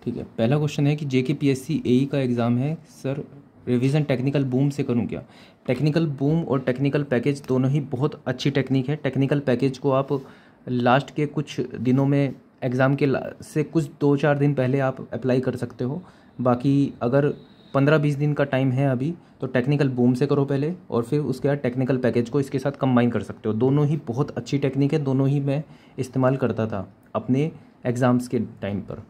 ठीक है, पहला क्वेश्चन है कि JKPSC AE का एग्ज़ाम है सर, रिवीजन टेक्निकल बूम से करूं क्या? टेक्निकल बूम और टेक्निकल पैकेज दोनों ही बहुत अच्छी टेक्निक है। टेक्निकल पैकेज को आप लास्ट के कुछ दिनों में एग्ज़ाम के से कुछ 2-4 दिन पहले आप अप्लाई कर सकते हो। बाकी अगर 15-20 दिन का टाइम है अभी, तो टेक्निकल बूम से करो पहले, और फिर उसके बाद टेक्निकल पैकेज को इसके साथ कंबाइन कर सकते हो। दोनों ही बहुत अच्छी टेक्निक है, दोनों ही मैं इस्तेमाल करता था अपने एग्ज़ाम्स के टाइम पर।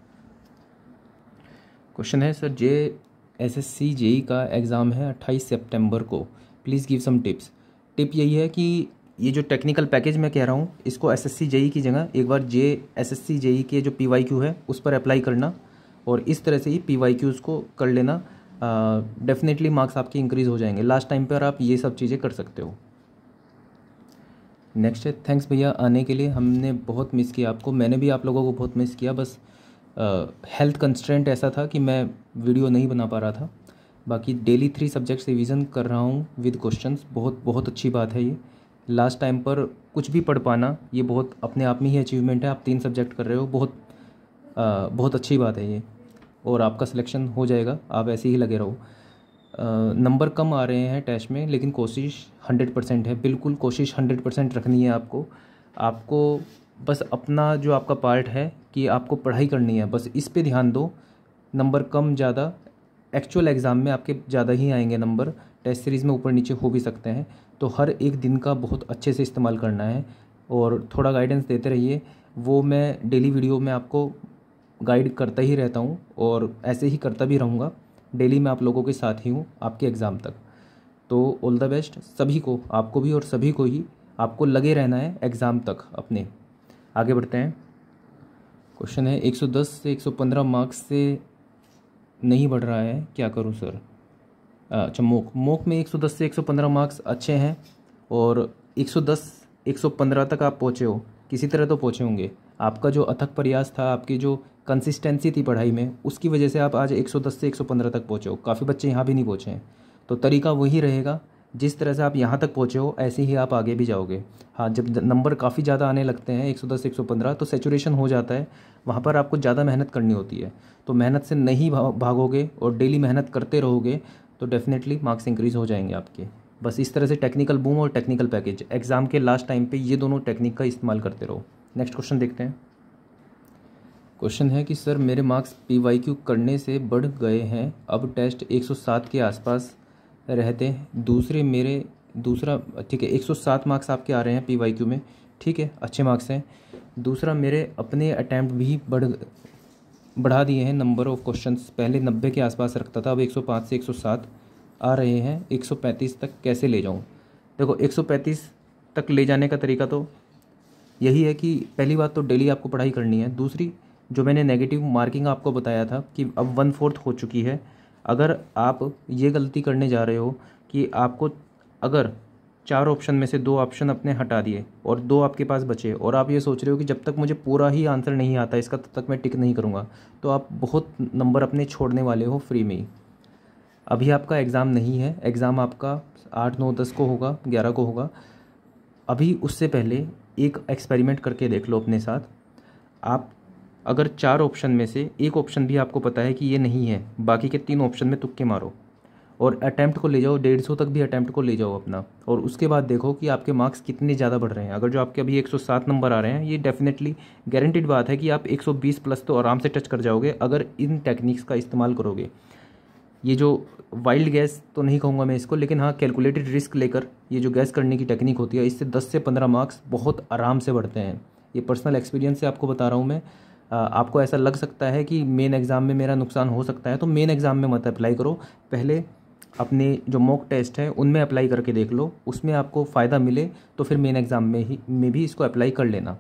क्वेश्चन है सर, JSSC JEE का एग्ज़ाम है 28 सितंबर को, please give some tips. Tip यही है कि ये जो टेक्निकल पैकेज मैं कह रहा हूँ, इसको SSC JEE की जगह एक बार JSSC JEE के जो PYQ है उस पर अप्लाई करना, और इस तरह से ही PYQs को कर लेना। डेफिनेटली मार्क्स आपके इंक्रीज़ हो जाएंगे। लास्ट टाइम पर आप ये सब चीज़ें कर सकते हो। नेक्स्ट है, थैंक्स भैया आने के लिए, हमने बहुत मिस किया आपको। मैंने भी आप लोगों को बहुत मिस किया, बस हेल्थ कंस्ट्रेंट ऐसा था कि मैं वीडियो नहीं बना पा रहा था। बाकी डेली 3 सब्जेक्ट्स रिवीजन कर रहा हूँ विद क्वेश्चंस। बहुत बहुत अच्छी बात है ये। लास्ट टाइम पर कुछ भी पढ़ पाना ये बहुत अपने आप में ही अचीवमेंट है। आप 3 सब्जेक्ट कर रहे हो, बहुत अच्छी बात है ये, और आपका सिलेक्शन हो जाएगा। आप ऐसे ही लगे रहो। नंबर कम आ रहे हैं टेस्ट में, लेकिन कोशिश 100% है। बिल्कुल कोशिश 100% रखनी है आपको बस अपना जो आपका पार्ट है कि आपको पढ़ाई करनी है, बस इस पे ध्यान दो। नंबर कम ज़्यादा एक्चुअल एग्ज़ाम में आपके ज़्यादा ही आएंगे नंबर, टेस्ट सीरीज़ में ऊपर नीचे हो भी सकते हैं। तो हर एक दिन का बहुत अच्छे से इस्तेमाल करना है, और थोड़ा गाइडेंस देते रहिए। वो मैं डेली वीडियो में आपको गाइड करता ही रहता हूँ, और ऐसे ही करता भी रहूँगा। डेली मैं आप लोगों के साथ ही हूँ आपके एग्ज़ाम तक। तो ऑल द बेस्ट सभी को, आपको भी और सभी को ही। आपको लगे रहना है एग्ज़ाम तक अपने। आगे बढ़ते हैं। क्वेश्चन है, 110 से 115 मार्क्स से नहीं बढ़ रहा है, क्या करूं सर? अच्छा, मोक में 110 से 115 मार्क्स अच्छे हैं, और 110 115 तक आप पहुँचे हो, किसी तरह तो पहुँचे होंगे। आपका जो अथक प्रयास था, आपकी जो कंसिस्टेंसी थी पढ़ाई में, उसकी वजह से आप आज 110 से 115 तक पहुँचे हो। काफ़ी बच्चे यहाँ भी नहीं पहुँचे हैं। तो तरीका वही रहेगा, जिस तरह से आप यहाँ तक पहुँचे हो ऐसे ही आप आगे भी जाओगे। हाँ, जब नंबर काफ़ी ज़्यादा आने लगते हैं 110 115, तो सैचुरेशन हो जाता है। वहाँ पर आपको ज़्यादा मेहनत करनी होती है। तो मेहनत से नहीं भागोगे और डेली मेहनत करते रहोगे, तो डेफिनेटली मार्क्स इंक्रीज़ हो जाएंगे आपके। बस इस तरह से टेक्निकल बूम और टेक्निकल पैकेज एग्ज़ाम के लास्ट टाइम पे ये दोनों टेक्निक का इस्तेमाल करते रहो। नेक्स्ट क्वेश्चन देखते हैं। क्वेश्चन है कि सर, मेरे मार्क्स PYQ करने से बढ़ गए हैं, अब टेस्ट 107 के आसपास रहते हैं। दूसरा ठीक है, 107 मार्क्स आपके आ रहे हैं PYQ में, ठीक है, अच्छे मार्क्स हैं। दूसरा, मेरे अपने अटैम्प्ट भी बढ़ा दिए हैं। नंबर ऑफ़ क्वेश्चंस पहले 90 के आसपास रखता था, अब 105 से 107 आ रहे हैं। 135 तक कैसे ले जाऊं? देखो, 135 तक ले जाने का तरीका तो यही है कि पहली बात तो डेली आपको पढ़ाई करनी है। दूसरी, जो मैंने नेगेटिव मार्किंग आपको बताया था कि अब 1/4 हो चुकी है। अगर आप ये गलती करने जा रहे हो कि आपको अगर 4 ऑप्शन में से 2 ऑप्शन अपने हटा दिए और 2 आपके पास बचे, और आप ये सोच रहे हो कि जब तक मुझे पूरा ही आंसर नहीं आता इसका तब तक मैं टिक नहीं करूँगा, तो आप बहुत नंबर अपने छोड़ने वाले हो फ्री में ही। अभी आपका एग्ज़ाम नहीं है, एग्ज़ाम आपका 8, 9, 10 को होगा, 11 को होगा। अभी उससे पहले एक एक्सपेरिमेंट करके देख लो अपने साथ। आप अगर 4 ऑप्शन में से एक ऑप्शन भी आपको पता है कि ये नहीं है, बाकी के 3 ऑप्शन में तुक्के मारो और अटैम्प्ट को ले जाओ, 150 तक भी अटैम्प्ट को ले जाओ अपना, और उसके बाद देखो कि आपके मार्क्स कितने ज़्यादा बढ़ रहे हैं। अगर जो आपके अभी 107 नंबर आ रहे हैं, ये डेफिनेटली गारंटीड बात है कि आप 120 प्लस तो आराम से टच कर जाओगे अगर इन टेक्निक्स का इस्तेमाल करोगे। ये जो वाइल्ड गैस तो नहीं कहूँगा मैं इसको, लेकिन हाँ, कैलकुलेटेड रिस्क लेकर ये जो गैस करने की टेक्निक होती है, इससे 10 से 15 मार्क्स बहुत आराम से बढ़ते हैं। ये पर्सनल एक्सपीरियंस से आपको बता रहा हूँ मैं। आपको ऐसा लग सकता है कि मेन एग्ज़ाम में मेरा नुकसान हो सकता है, तो मेन एग्ज़ाम में मत अप्लाई करो। पहले अपने जो मॉक टेस्ट है उनमें अप्लाई करके देख लो, उसमें आपको फ़ायदा मिले तो फिर मेन एग्ज़ाम में भी इसको अप्लाई कर लेना,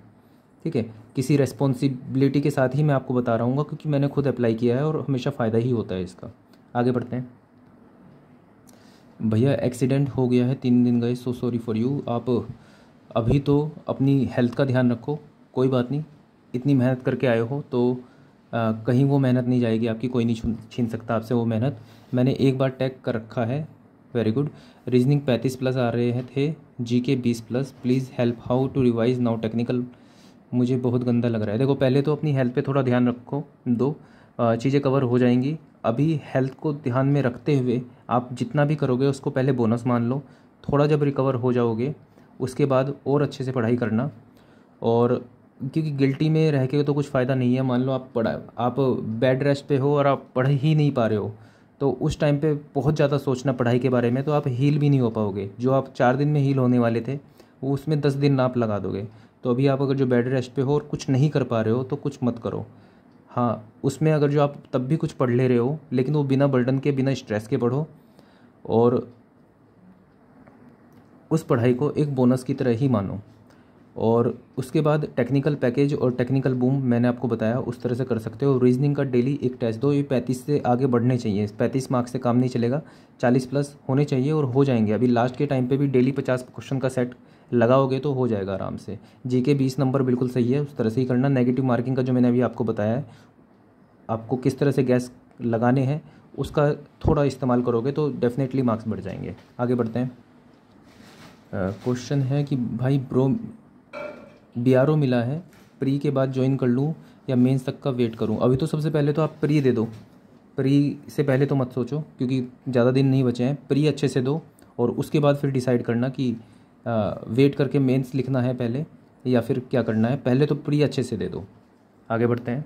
ठीक है। किसी रेस्पॉन्सिबिलिटी के साथ ही मैं आपको बता रहा हूँ, क्योंकि मैंने खुद अप्लाई किया है और हमेशा फ़ायदा ही होता है इसका। आगे बढ़ते हैं। भैया एक्सीडेंट हो गया है, 3 दिन गए, सो सॉरी फॉर यू। आप अभी तो अपनी हेल्थ का ध्यान रखो, कोई बात नहीं। इतनी मेहनत करके आए हो तो कहीं वो मेहनत नहीं जाएगी आपकी, कोई नहीं छीन सकता आपसे वो मेहनत। मैंने एक बार टैग कर रखा है, वेरी गुड। रीजनिंग 35 प्लस आ रहे हैं थे, GK 20 plus. Please help how to revise now technical. मुझे बहुत गंदा लग रहा है। देखो, पहले तो अपनी हेल्थ पे थोड़ा ध्यान रखो। चीज़ें कवर हो जाएंगी। अभी हेल्थ को ध्यान में रखते हुए आप जितना भी करोगे उसको पहले बोनस मान लो। थोड़ा जब रिकवर हो जाओगे उसके बाद और अच्छे से पढ़ाई करना। और क्योंकि गिल्टी में रह के तो कुछ फ़ायदा नहीं है। मान लो आप बेड रेस्ट पे हो और आप पढ़ ही नहीं पा रहे हो, तो उस टाइम पे बहुत ज़्यादा सोचना पढ़ाई के बारे में, तो आप हील भी नहीं हो पाओगे। जो आप 4 दिन में हील होने वाले थे वो उसमें 10 दिन आप लगा दोगे। तो अभी आप अगर जो बेड रेस्ट पे हो और कुछ नहीं कर पा रहे हो तो कुछ मत करो। हाँ, उसमें अगर जो आप तब भी कुछ पढ़ ले रहे हो लेकिन वो बिना बर्डन के, बिना स्ट्रेस के पढ़ो, और उस पढ़ाई को एक बोनस की तरह ही मानो। और उसके बाद टेक्निकल पैकेज और टेक्निकल बूम मैंने आपको बताया, उस तरह से कर सकते हो। रीजनिंग का डेली एक टेस्ट दो। ये 35 से आगे बढ़ने चाहिए, 35 मार्क्स से काम नहीं चलेगा, 40 प्लस होने चाहिए और हो जाएंगे। अभी लास्ट के टाइम पे भी डेली 50 क्वेश्चन का सेट लगाओगे तो हो जाएगा आराम से। जीके 20 नंबर बिल्कुल सही है, उस तरह से ही करना। नेगेटिव मार्किंग का जो मैंने अभी आपको बताया है, आपको किस तरह से गैस लगाने हैं उसका थोड़ा इस्तेमाल करोगे तो डेफिनेटली मार्क्स बढ़ जाएंगे। आगे बढ़ते हैं। क्वेश्चन है कि भाई ब्रो बीआरओ मिला है, प्री के बाद ज्वाइन कर लूँ या मेंस तक का वेट करूँ? अभी तो सबसे पहले तो आप प्री दे दो। प्री से पहले तो मत सोचो क्योंकि ज़्यादा दिन नहीं बचे हैं। प्री अच्छे से दो और उसके बाद फिर डिसाइड करना कि वेट करके मेंस लिखना है पहले या फिर क्या करना है। पहले तो प्री अच्छे से दे दो। आगे बढ़ते हैं।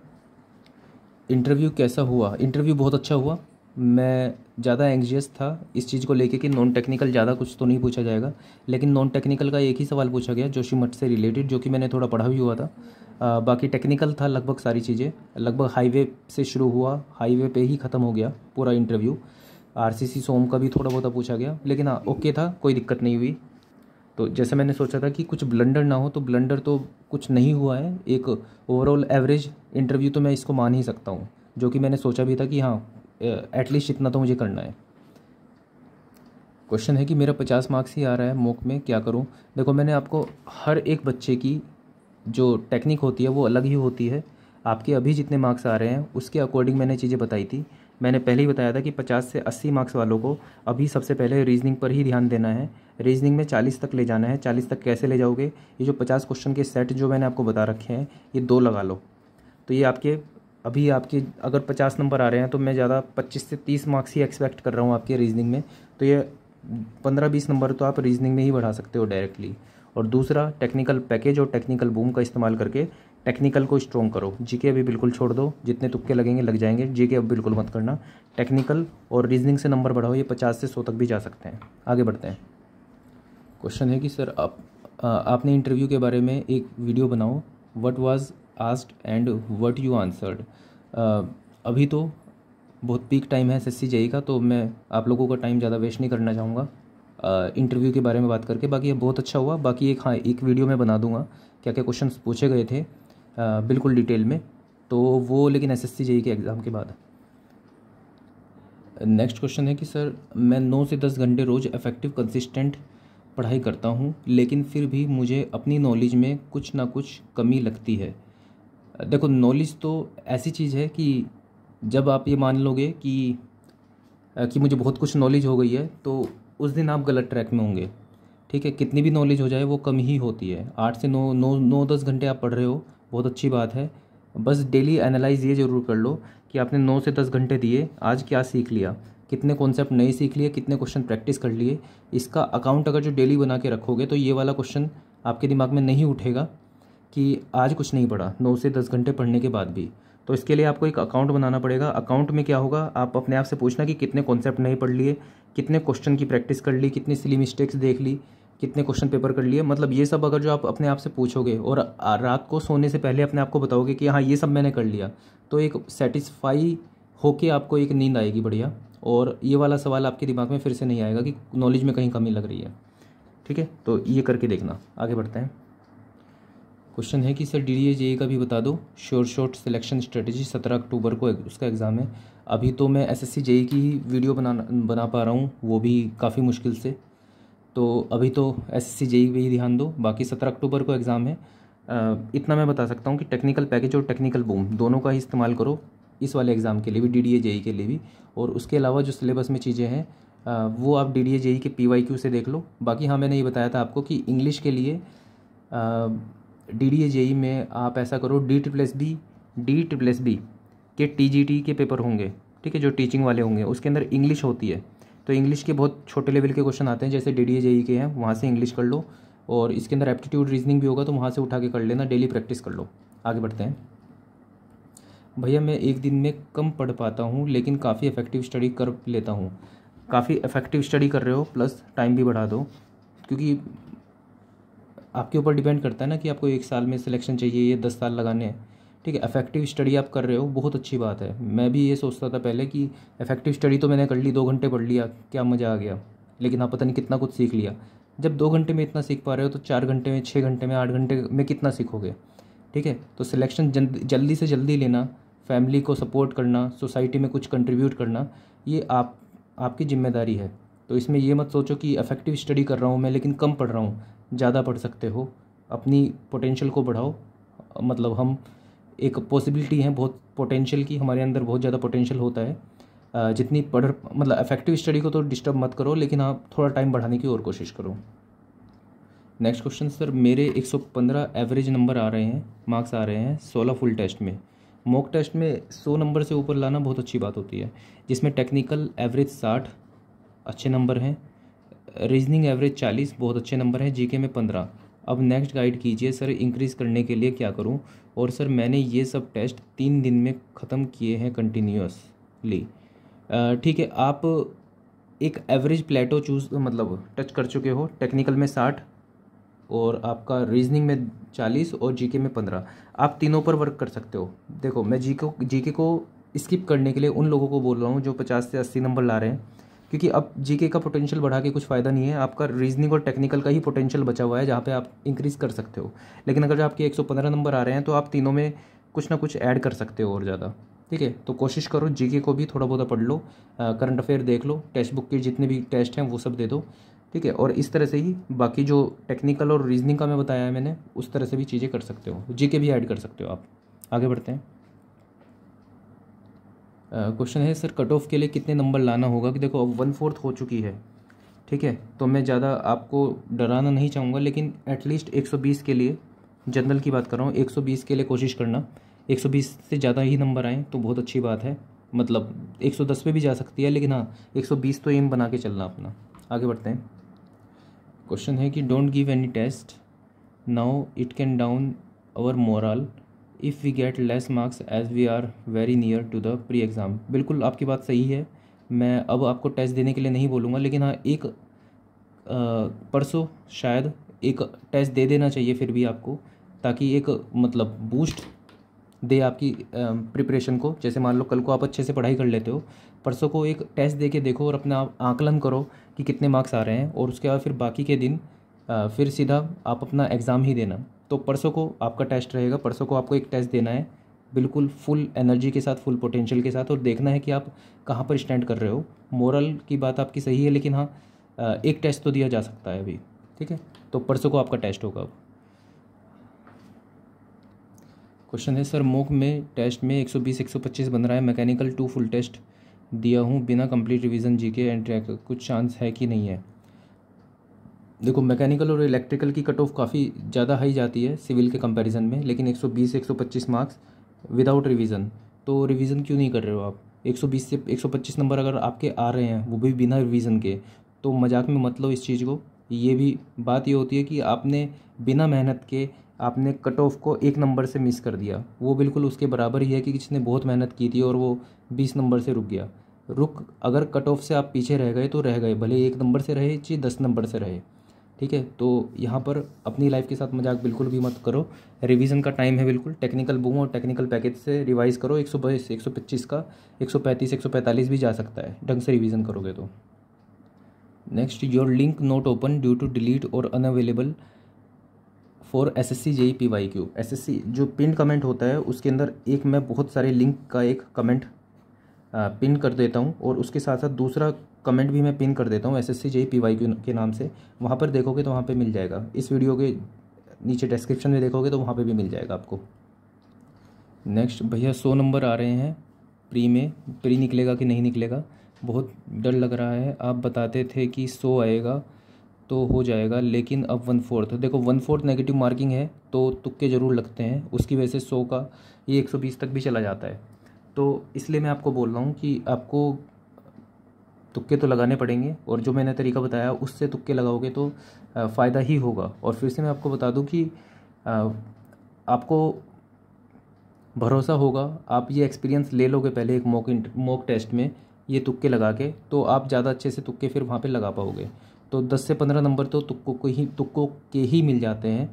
इंटरव्यू कैसा हुआ? इंटरव्यू बहुत अच्छा हुआ। मैं ज़्यादा एंग्जियस था इस चीज़ को लेके कि नॉन टेक्निकल ज़्यादा कुछ तो नहीं पूछा जाएगा, लेकिन नॉन टेक्निकल का एक ही सवाल पूछा गया जोशीमठ से रिलेटेड, जो कि मैंने थोड़ा पढ़ा भी हुआ था। बाकी टेक्निकल था लगभग सारी चीज़ें। लगभग हाईवे से शुरू हुआ, हाईवे पे ही ख़त्म हो गया पूरा इंटरव्यू। आरसीसी सोम का भी थोड़ा बहुत पूछा गया, लेकिन हाँ ओके था, कोई दिक्कत नहीं हुई। तो जैसे मैंने सोचा था कि कुछ ब्लंडर ना हो, तो ब्लंडर तो कुछ नहीं हुआ है। एक ओवरऑल एवरेज इंटरव्यू तो मैं इसको मान ही सकता हूँ, जो कि मैंने सोचा भी था कि हाँ एटलीस्ट इतना तो मुझे करना है। क्वेश्चन है कि मेरा 50 मार्क्स ही आ रहा है मॉक में, क्या करूँ? देखो, मैंने आपको हर एक बच्चे की जो टेक्निक होती है वो अलग ही होती है। आपके अभी जितने मार्क्स आ रहे हैं उसके अकॉर्डिंग मैंने चीज़ें बताई थी। मैंने पहले ही बताया था कि 50 से 80 मार्क्स वालों को अभी सबसे पहले रीजनिंग पर ही ध्यान देना है। रीजनिंग में 40 तक ले जाना है। 40 तक कैसे ले जाओगे? ये जो 50 क्वेश्चन के सेट जो मैंने आपको बता रखे हैं, ये 2 लगा लो, तो ये आपके अगर 50 नंबर आ रहे हैं तो मैं ज़्यादा 25 से 30 मार्क्स ही एक्सपेक्ट कर रहा हूँ आपके रीजनिंग में। तो ये 15-20 नंबर तो आप रीजनिंग में ही बढ़ा सकते हो डायरेक्टली। और दूसरा, टेक्निकल पैकेज और टेक्निकल बूम का इस्तेमाल करके टेक्निकल को स्ट्रॉन्ग करो। जीके अभी बिल्कुल छोड़ दो, जितने तुक्के लगेंगे लग जाएंगे। जीके अब बिल्कुल मत करना। टेक्निकल और रीजनिंग से नंबर बढ़ाओ, ये 50 से 100 तक भी जा सकते हैं। आगे बढ़ते हैं। क्वेश्चन है कि सर आपने इंटरव्यू के बारे में एक वीडियो बनाओ, what was asked and what you answered. अभी तो बहुत पीक टाइम है एसएससी जेई का, तो मैं आप लोगों का टाइम ज़्यादा वेस्ट नहीं करना चाहूँगा इंटरव्यू के बारे में बात करके। बाकी ये बहुत अच्छा हुआ। बाकी एक वीडियो मैं बना दूंगा क्या क्या क्वेश्चन पूछे गए थे बिल्कुल डिटेल में, तो वो लेकिन एसएससी जेई के एग्ज़ाम के बाद। नेक्स्ट क्वेश्चन है कि सर मैं 9 से 10 घंटे रोज़ इफ़ेक्टिव कंसिस्टेंट पढ़ाई करता हूँ, लेकिन फिर भी मुझे अपनी नॉलेज में कुछ ना कुछ कमी लगती है। देखो, नॉलेज तो ऐसी चीज़ है कि जब आप ये मान लोगे कि मुझे बहुत कुछ नॉलेज हो गई है, तो उस दिन आप गलत ट्रैक में होंगे। ठीक है, कितनी भी नॉलेज हो जाए वो कम ही होती है। 8 से 9-10 घंटे आप पढ़ रहे हो, बहुत अच्छी बात है। बस डेली एनालाइज ये ज़रूर कर लो कि आपने 9 से 10 घंटे दिए, आज क्या सीख लिया, कितने कॉन्सेप्ट नए सीख लिए, कितने क्वेश्चन प्रैक्टिस कर लिए। इसका अकाउंट अगर जो डेली बना के रखोगे तो ये वाला क्वेश्चन आपके दिमाग में नहीं उठेगा कि आज कुछ नहीं पढ़ा 9 से 10 घंटे पढ़ने के बाद भी। तो इसके लिए आपको एक अकाउंट बनाना पड़ेगा। अकाउंट में क्या होगा, आप अपने आप से पूछना कि कितने कॉन्सेप्ट नहीं पढ़ लिए, कितने क्वेश्चन की प्रैक्टिस कर ली, कितनी सिली मिस्टेक्स देख ली, कितने क्वेश्चन पेपर कर लिए। मतलब ये सब अगर जो आप अपने आप से पूछोगे और रात को सोने से पहले अपने आप को बताओगे कि हाँ ये सब मैंने कर लिया, तो एक सेटिस्फाई होके आपको एक नींद आएगी बढ़िया, और ये वाला सवाल आपके दिमाग में फिर से नहीं आएगा कि नॉलेज में कहीं कमी लग रही है। ठीक है, तो ये करके देखना। आगे बढ़ते हैं। क्वेश्चन है कि सर डीडीए जेई का भी बता दो। शॉर्ट सिलेक्शन स्ट्रेटजी 17 अक्टूबर को उसका एग्ज़ाम है। अभी तो मैं एसएससी जेई की ही वीडियो बना पा रहा हूँ, वो भी काफ़ी मुश्किल से। तो अभी तो एसएससी जेई पे ही ध्यान दो। बाकी 17 अक्टूबर को एग्ज़ाम है। इतना मैं बता सकता हूँ कि टेक्निकल पैकेज और टेक्निकल बूम दोनों का ही इस्तेमाल करो इस वाले एग्ज़ाम के लिए भी, डीडीए जेई के लिए भी। और उसके अलावा जो सिलेबस में चीज़ें हैं वो आप डीडीए जेई के पीवाईक्यू से देख लो। बाकी हाँ, मैंने ये बताया था आपको कि इंग्लिश के लिए डीडीए जेई में आप ऐसा करो, डी ट्रिपल एस बी के TGT के पेपर होंगे, ठीक है, जो टीचिंग वाले होंगे, उसके अंदर इंग्लिश होती है। तो इंग्लिश के बहुत छोटे लेवल के क्वेश्चन आते हैं, जैसे DDA JEE के हैं, वहाँ से इंग्लिश कर लो। और इसके अंदर एप्टीट्यूड रीजनिंग भी होगा, तो वहाँ से उठा के कर लेना, डेली प्रैक्टिस कर लो। आगे बढ़ते हैं। भैया मैं एक दिन में कम पढ़ पाता हूँ लेकिन काफ़ी इफ़ेक्टिव स्टडी कर लेता हूँ। काफ़ी इफ़ेक्टिव स्टडी कर रहे हो, प्लस टाइम भी बढ़ा दो, क्योंकि आपके ऊपर डिपेंड करता है ना कि आपको 1 साल में सिलेक्शन चाहिए, ये 10 साल लगाने हैं, ठीक है। इफ़ेक्टिव स्टडी आप कर रहे हो, बहुत अच्छी बात है। मैं भी ये सोचता था पहले कि इफ़ेक्टिव स्टडी तो मैंने कर ली, 2 घंटे पढ़ लिया, क्या मज़ा आ गया, लेकिन आप पता नहीं कितना कुछ सीख लिया। जब 2 घंटे में इतना सीख पा रहे हो तो 4 घंटे में, 6 घंटे में, 8 घंटे में कितना सीखोगे, ठीक है। तो सिलेक्शन जल्दी से जल्दी लेना, फैमिली को सपोर्ट करना, सोसाइटी में कुछ कंट्रीब्यूट करना, ये आपकी जिम्मेदारी है। तो इसमें ये मत सोचो कि इफ़ेक्टिव स्टडी कर रहा हूँ मैं लेकिन कम पढ़ रहा हूँ। ज़्यादा पढ़ सकते हो, अपनी पोटेंशियल को बढ़ाओ। मतलब हम एक पॉसिबिलिटी है बहुत पोटेंशियल की, हमारे अंदर बहुत ज़्यादा पोटेंशियल होता है। जितनी पढ़ मतलब इफ़ेक्टिव स्टडी को तो डिस्टर्ब मत करो, लेकिन आप थोड़ा टाइम बढ़ाने की और कोशिश करो। नेक्स्ट क्वेश्चन सर, मेरे 115 एवरेज नंबर आ रहे हैं, मार्क्स आ रहे हैं 16 फुल टेस्ट में। मॉक टेस्ट में 100 नंबर से ऊपर लाना बहुत अच्छी बात होती है, जिसमें टेक्निकल एवरेज 60 अच्छे नंबर हैं, रीजनिंग एवरेज 40 बहुत अच्छे नंबर हैं, जीके में 15। अब नेक्स्ट गाइड कीजिए सर, इंक्रीज़ करने के लिए क्या करूं? और सर मैंने ये सब टेस्ट 3 दिन में ख़त्म किए हैं कंटिन्यूसली। ठीक है, आप एक एवरेज प्लेटो मतलब टच कर चुके हो। टेक्निकल में 60 और आपका रीजनिंग में 40 और जीके में 15। आप तीनों पर वर्क कर सकते हो। देखो, मैं जीके को स्किप करने के लिए उन लोगों को बोल रहा हूँ जो 50 से 80 नंबर ला रहे हैं, क्योंकि अब जीके का पोटेंशियल बढ़ा के कुछ फ़ायदा नहीं है। आपका रीजनिंग और टेक्निकल का ही पोटेंशियल बचा हुआ है, जहाँ पे आप इंक्रीज़ कर सकते हो। लेकिन अगर आपके 115 नंबर आ रहे हैं तो आप तीनों में कुछ ना कुछ ऐड कर सकते हो और ज़्यादा, ठीक है। तो कोशिश करो जीके को भी थोड़ा बहुत पढ़ लो, करंट अफेयर देख लो, टेक्स्ट बुक के जितने भी टेस्ट हैं वो सब दे दो, ठीक है। और इस तरह से ही बाकी जो टेक्निकल और रीजनिंग का मैं बताया है मैंने, उस तरह से भी चीज़ें कर सकते हो, जीके भी ऐड कर सकते हो आप। आगे बढ़ते हैं। क्वेश्चन है सर, कट ऑफ के लिए कितने नंबर लाना होगा? कि देखो अब 1/4 हो चुकी है, ठीक है, तो मैं ज़्यादा आपको डराना नहीं चाहूँगा, लेकिन एटलीस्ट 120 के लिए, जनरल की बात कर रहा हूँ, 120 के लिए कोशिश करना। 120 से ज़्यादा ही नंबर आएँ तो बहुत अच्छी बात है, मतलब 110 पे भी जा सकती है, लेकिन हाँ 120 तो एम बना के चलना अपना। आगे बढ़ते हैं। क्वेश्चन है कि don't give any test now, it can down our moral if we get less marks as we are very near to the pre exam. बिल्कुल आपकी बात सही है, मैं अब आपको टेस्ट देने के लिए नहीं बोलूँगा, लेकिन हाँ एक परसों शायद एक टेस्ट दे देना चाहिए फिर भी आपको, ताकि एक मतलब बूस्ट दे आपकी प्रिपरेशन को। जैसे मान लो कल को आप अच्छे से पढ़ाई कर लेते हो, परसों को एक टेस्ट दे के देखो और अपना आकलन करो कि कितने मार्क्स आ रहे हैं, और उसके बाद फिर बाकी के दिन फिर सीधा आप अपना एग्ज़ाम ही देना। तो परसों को आपका टेस्ट रहेगा, परसों को आपको एक टेस्ट देना है बिल्कुल फुल एनर्जी के साथ, फुल पोटेंशियल के साथ, और देखना है कि आप कहाँ पर स्टैंड कर रहे हो। मोरल की बात आपकी सही है, लेकिन हाँ एक टेस्ट तो दिया जा सकता है अभी, ठीक है। तो परसों को आपका टेस्ट होगा। अब क्वेश्चन है सर, मॉक में टेस्ट में 120 125 बन रहा है, मैकेनिकल 2 फुल टेस्ट दिया हूँ बिना complete revision, GK and track, कुछ चांस है कि नहीं है? देखो, मैकेनिकल और इलेक्ट्रिकल की कट ऑफ काफ़ी ज़्यादा हाई जाती है सिविल के कंपैरिजन में, लेकिन 120 125 मार्क्स विदाउट रिवीजन, तो रिवीजन क्यों नहीं कर रहे हो आप? 120 से 125 नंबर अगर आपके आ रहे हैं, वो भी बिना रिवीजन के, तो मजाक में मत लो इस चीज़ को। ये भी बात ये होती है कि आपने बिना मेहनत के आपने कट ऑफ को 1 नंबर से मिस कर दिया, वो बिल्कुल उसके बराबर ही है कि किसी ने बहुत मेहनत की थी और वो 20 नंबर से रुक गया। अगर कट ऑफ से आप पीछे रह गए तो रह गए, भले 1 नंबर से रहे चाहे 10 नंबर से रहे, ठीक है। तो यहाँ पर अपनी लाइफ के साथ मजाक बिल्कुल भी मत करो। रिवीजन का टाइम है बिल्कुल, टेक्निकल बुक और टेक्निकल पैकेज से रिवाइज़ करो। 122 125 का 135 145 भी जा सकता है ढंग से रिवीजन करोगे तो। Next, your link not open due to delete और unavailable for SSC JEE PYQ। SSC जो पिन कमेंट होता है उसके अंदर एक मैं बहुत सारे लिंक का एक कमेंट पिन कर देता हूँ, और उसके साथ साथ दूसरा कमेंट भी मैं पिन कर देता हूँ SSC JEE PYQ के नाम से। वहाँ पर देखोगे तो वहाँ पे मिल जाएगा, इस वीडियो के नीचे डिस्क्रिप्शन में देखोगे तो वहाँ पे भी मिल जाएगा आपको। नेक्स्ट, भैया 100 नंबर आ रहे हैं प्री में, प्री निकलेगा कि नहीं निकलेगा? बहुत डर लग रहा है। आप बताते थे कि 100 आएगा तो हो जाएगा, लेकिन अब 1/4। देखो 1/4 नेगेटिव मार्किंग है तो तुक्के ज़रूर लगते हैं, उसकी वजह से 100 का ये 120 तक भी चला जाता है। तो इसलिए मैं आपको बोल रहा हूँ कि आपको तुक्के तो लगाने पड़ेंगे, और जो मैंने तरीका बताया उससे तुक्के लगाओगे तो फ़ायदा ही होगा। और फिर से मैं आपको बता दूं कि आपको भरोसा होगा, आप ये एक्सपीरियंस ले लोगे पहले एक मॉक टेस्ट में ये तुक्के लगा के, तो आप ज़्यादा अच्छे से तुक्के फिर वहाँ पे लगा पाओगे। तो 10 से 15 नंबर तो तुक्कों के ही मिल जाते हैं।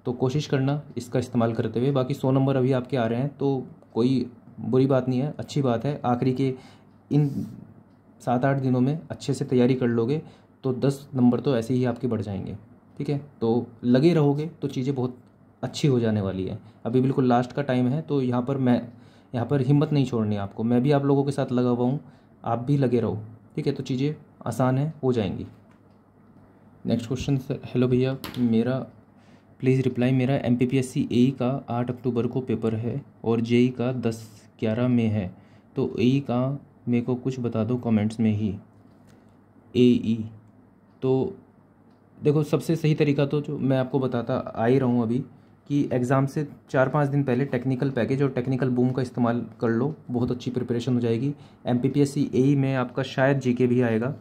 तो कोशिश करना इसका इस्तेमाल करते हुए। बाकी 100 नंबर अभी आपके आ रहे हैं तो कोई बुरी बात नहीं है, अच्छी बात है। आखिरी के इन 7-8 दिनों में अच्छे से तैयारी कर लोगे तो 10 नंबर तो ऐसे ही आपके बढ़ जाएंगे। ठीक है, तो लगे रहोगे तो चीज़ें बहुत अच्छी हो जाने वाली है। अभी बिल्कुल लास्ट का टाइम है, तो यहाँ पर हिम्मत नहीं छोड़नी है आपको। मैं भी आप लोगों के साथ लगा हुआ हूँ, आप भी लगे रहो। ठीक है, तो चीज़ें आसान है, हो जाएंगी। Next question sir. हेलो भैया, मेरा प्लीज़ रिप्लाई। मेरा MPPSC AE का 8 अक्टूबर को पेपर है और JEE का 10/11 में है, तो AE का मेरे को कुछ बता दो कमेंट्स में ही। AE तो देखो, सबसे सही तरीका तो जो मैं आपको बताता आ ही रहा हूँ अभी, कि एग्ज़ाम से 4-5 दिन पहले टेक्निकल पैकेज और टेक्निकल बूम का इस्तेमाल कर लो, बहुत अच्छी प्रिपरेशन हो जाएगी। MPPSC AE में आपका शायद GK भी आएगा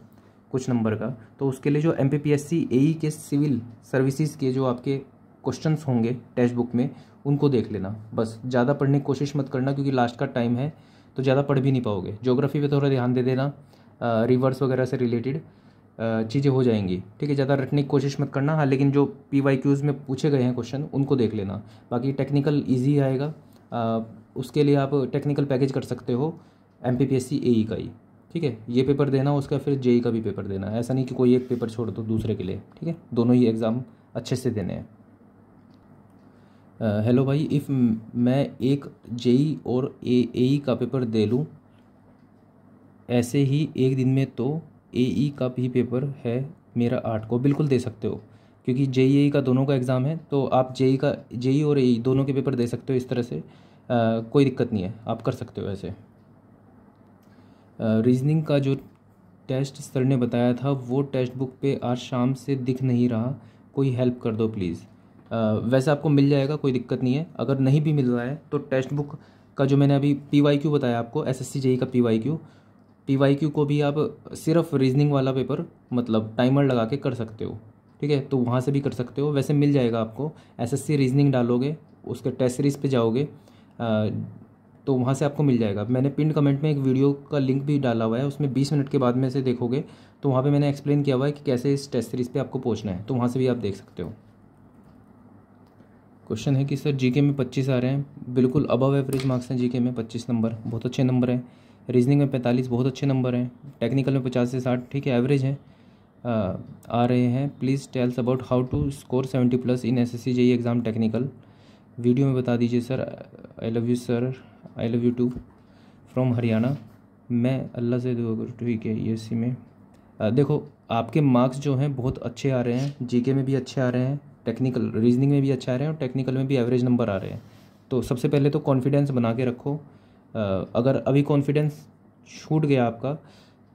कुछ नंबर का, तो उसके लिए जो MPPSC AE के सिविल सर्विसेज के जो आपके क्वेश्चंस होंगे टेक्स्ट बुक में, उनको देख लेना। बस ज़्यादा पढ़ने की कोशिश मत करना, क्योंकि लास्ट का टाइम है तो ज़्यादा पढ़ भी नहीं पाओगे। ज्योग्राफी पे थोड़ा ध्यान दे देना, रिवर्स वगैरह से रिलेटेड चीज़ें हो जाएंगी। ठीक है, ज़्यादा रटने की कोशिश मत करना। हाँ, लेकिन जो PYQs में पूछे गए हैं क्वेश्चन उनको देख लेना। बाकी टेक्निकल ईजी आएगा, उसके लिए आप टेक्निकल पैकेज कर सकते हो MPPSC AE का ही। ठीक है, ये पेपर देना, उसका फिर JEE का भी पेपर देना। ऐसा नहीं कि कोई एक पेपर छोड़ दो दूसरे के लिए। ठीक है, दोनों ही एग्ज़ाम अच्छे से देने हैं। हेलो भाई, इफ़ मैं एक JEE और AE का पेपर दे लूँ ऐसे ही एक दिन में, तो AE का भी पेपर है मेरा 8 को। बिल्कुल दे सकते हो, क्योंकि JEE का दोनों का एग्ज़ाम है, तो आप JEE और AE दोनों के पेपर दे सकते हो इस तरह से। कोई दिक्कत नहीं है, आप कर सकते हो ऐसे। रीजनिंग का जो टेस्ट सर ने बताया था वो टेक्स्ट बुक पे आज शाम से दिख नहीं रहा, कोई हेल्प कर दो प्लीज़। वैसे आपको मिल जाएगा, कोई दिक्कत नहीं है। अगर नहीं भी मिल रहा है तो टेक्स्ट बुक का जो मैंने अभी PYQ बताया आपको, SSC JEE का PYQ को भी आप सिर्फ रीजनिंग वाला पेपर मतलब टाइमर लगा के कर सकते हो। ठीक है, तो वहाँ से भी कर सकते हो, वैसे मिल जाएगा आपको। SSC रीजनिंग डालोगे, उसके टेस्ट सीरीज़ पे जाओगे तो वहाँ से आपको मिल जाएगा। मैंने पिन कमेंट में एक वीडियो का लिंक भी डाला हुआ है, उसमें 20 मिनट के बाद में से देखोगे तो वहाँ पे मैंने एक्सप्लेन किया हुआ है कि कैसे इस टेस्ट सीरीज़ पे आपको पहुँचना है, तो वहाँ से भी आप देख सकते हो। क्वेश्चन है कि सर GK में 25 आ रहे हैं, बिल्कुल अबव एवरेज मार्क्स हैं GK में, 25 नंबर बहुत अच्छे नंबर हैं। रीजनिंग में 45 बहुत अच्छे नंबर हैं। टेक्निकल में 50 से 60 ठीक है, एवरेज है। आ रहे हैं। Please tells about how to score 70+ in SSC JEE exam technical, video में बता दीजिए sir. I love you sir, I love you too, from Haryana. मैं अल्लाह से दुआ करूँ। ठीक है, USC में देखो आपके मार्क्स जो हैं बहुत अच्छे आ रहे हैं, GK में भी अच्छे आ रहे हैं, टेक्निकल रीजनिंग में भी अच्छे आ रहे हैं, और टेक्निकल में भी एवरेज नंबर आ रहे हैं। तो सबसे पहले तो कॉन्फिडेंस बना के रखो। अगर अभी कॉन्फिडेंस छूट गया आपका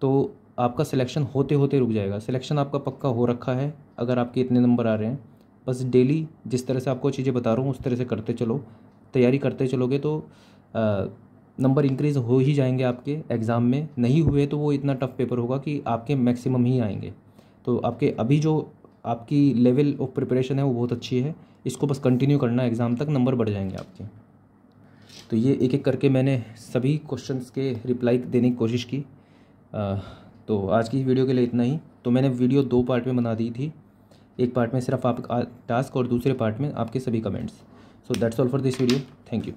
तो आपका सिलेक्शन होते होते रुक जाएगा। सिलेक्शन आपका पक्का हो रखा है अगर आपके इतने नंबर आ रहे हैं। बस डेली जिस तरह से आपको चीज़ें बता रहा हूँ उस तरह से करते चलो, तैयारी करते चलोगे तो नंबर इंक्रीज़ हो ही जाएंगे आपके एग्ज़ाम में। नहीं हुए तो वो इतना टफ पेपर होगा कि आपके मैक्सिमम ही आएंगे। तो आपके अभी जो आपकी लेवल ऑफ प्रिपरेशन है वो बहुत अच्छी है, इसको बस कंटिन्यू करना, एग्ज़ाम तक नंबर बढ़ जाएंगे आपके। तो ये एक एक करके मैंने सभी क्वेश्चंस के रिप्लाई देने की कोशिश की। तो आज की वीडियो के लिए इतना ही। तो मैंने वीडियो 2 पार्ट में बना दी थी, एक पार्ट में सिर्फ आप टास्क और दूसरे पार्ट में आपके सभी comments. So that's all for this video, thank you.